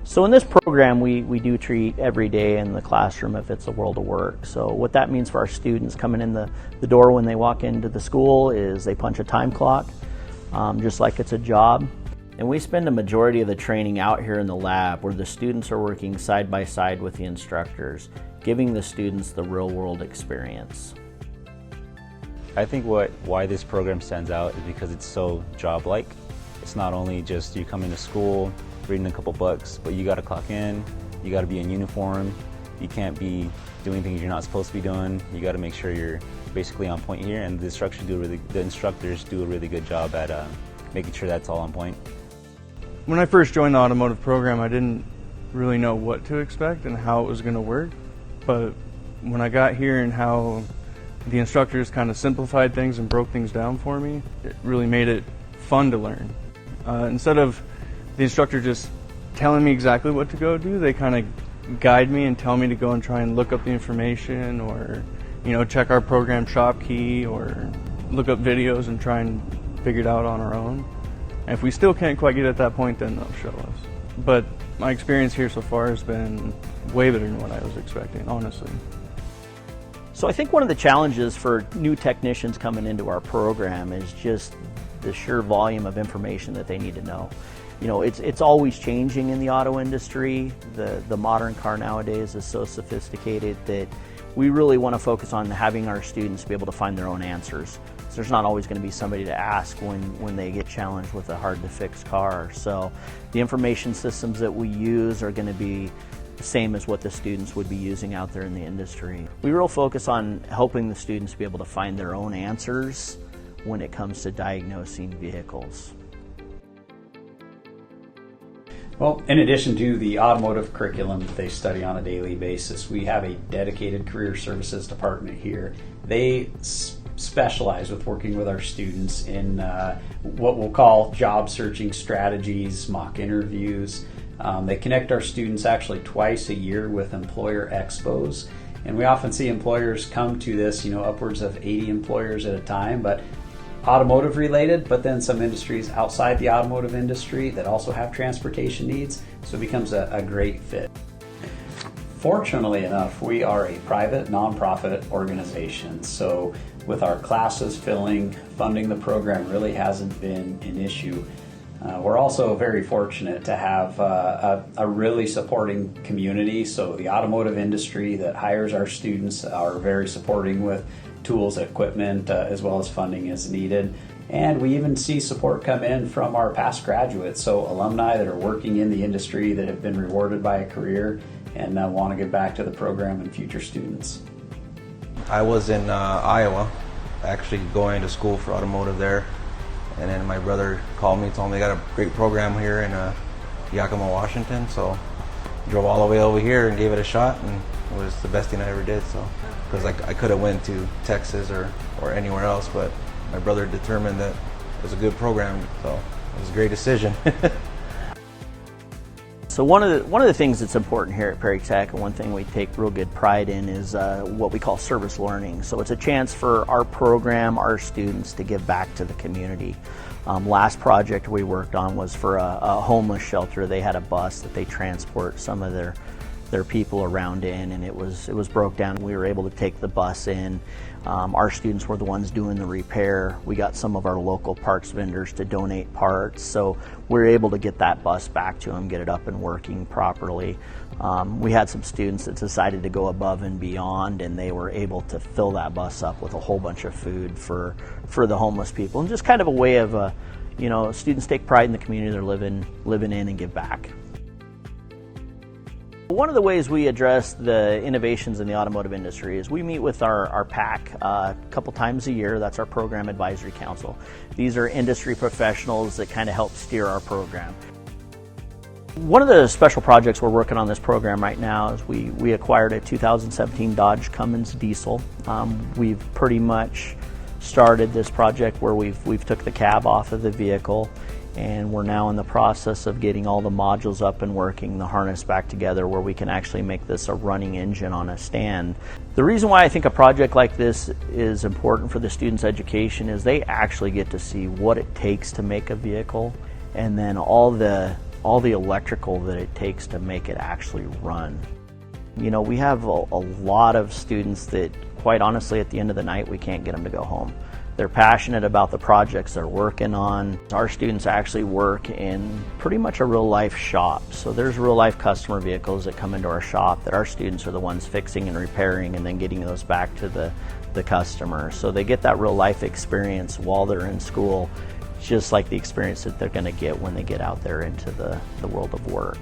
So in this program, we do treat every day in the classroom if it's a world of work. So what that means for our students coming in the door when they walk into the school is they punch a time clock, just like it's a job. And we spend a majority of the training out here in the lab where the students are working side by side with the instructors, giving the students the real world experience. I think why this program stands out is because it's so job-like. It's not only just you come into school, reading a couple books, but you got to clock in, you got to be in uniform, you can't be doing things you're not supposed to be doing. You got to make sure you're basically on point here, and the instructors do a really good job at making sure that's all on point. When I first joined the automotive program, I didn't really know what to expect and how it was going to work, but when I got here and how the instructors kind of simplified things and broke things down for me, it really made it fun to learn. Instead of the instructor just telling me exactly what to go do, they kind of guide me and tell me to go and try and look up the information, or check our program shop key, or look up videos and try and figure it out on our own. And if we still can't quite get at that point, then they'll show us. But my experience here so far has been way better than what I was expecting, honestly. So I think one of the challenges for new technicians coming into our program is just the sheer volume of information that they need to know. It's always changing in the auto industry. The modern car nowadays is so sophisticated that we really want to focus on having our students be able to find their own answers. So there's not always going to be somebody to ask when they get challenged with a hard-to-fix car. So the information systems that we use are going to be the same as what the students would be using out there in the industry. We really focus on helping the students be able to find their own answers when it comes to diagnosing vehicles. Well, in addition to the automotive curriculum that they study on a daily basis, we have a dedicated career services department here. They specialize with working with our students in what we'll call job searching strategies, mock interviews. They connect our students actually twice a year with employer expos, and we often see employers come to this, upwards of 80 employers at a time, but automotive related, but then some industries outside the automotive industry that also have transportation needs, so it becomes a great fit. Fortunately enough, we are a private nonprofit organization, so with our classes filling, funding the program really hasn't been an issue. We're also very fortunate to have a really supporting community, so the automotive industry that hires our students are very supporting with tools, equipment, as well as funding as needed. And we even see support come in from our past graduates, so alumni that are working in the industry that have been rewarded by a career and want to give back to the program and future students. I was in Iowa, actually going to school for automotive there, and then my brother called me, told me they got a great program here in Yakima, Washington, so drove all the way over here and gave it a shot, and it was the best thing I ever did. So, because I could have went to Texas or anywhere else, but my brother determined that it was a good program, so it was a great decision. So one of the things that's important here at Perry Tech, and one thing we take real good pride in, is what we call service learning. So it's a chance for our program, our students, to give back to the community. Last project we worked on was for a homeless shelter. They had a bus that they transport some of their people around in, and it was broke down. We were able to take the bus in. Our students were the ones doing the repair. We got some of our local parts vendors to donate parts, so we were able to get that bus back to them, get it up and working properly. We had some students that decided to go above and beyond, and they were able to fill that bus up with a whole bunch of food for the homeless people, and just kind of a way of students take pride in the community they're living in and give back. One of the ways we address the innovations in the automotive industry is we meet with our PAC a couple times a year. That's our Program Advisory Council. These are industry professionals that kind of help steer our program. One of the special projects we're working on this program right now is we acquired a 2017 Dodge Cummins diesel. We've pretty much started this project where we've took the cab off of the vehicle, and we're now in the process of getting all the modules up and working, the harness back together, where we can actually make this a running engine on a stand. The reason why I think a project like this is important for the students' education is they actually get to see what it takes to make a vehicle, and then all the all the electrical that it takes to make it actually run. You know, we have a lot of students that, quite honestly, at the end of the night, we can't get them to go home. They're passionate about the projects they're working on. Our students actually work in pretty much a real life shop. So there's real life customer vehicles that come into our shop that our students are the ones fixing and repairing and then getting those back to the customer. So they get that real life experience while they're in school, just like the experience that they're going to get when they get out there into the world of work.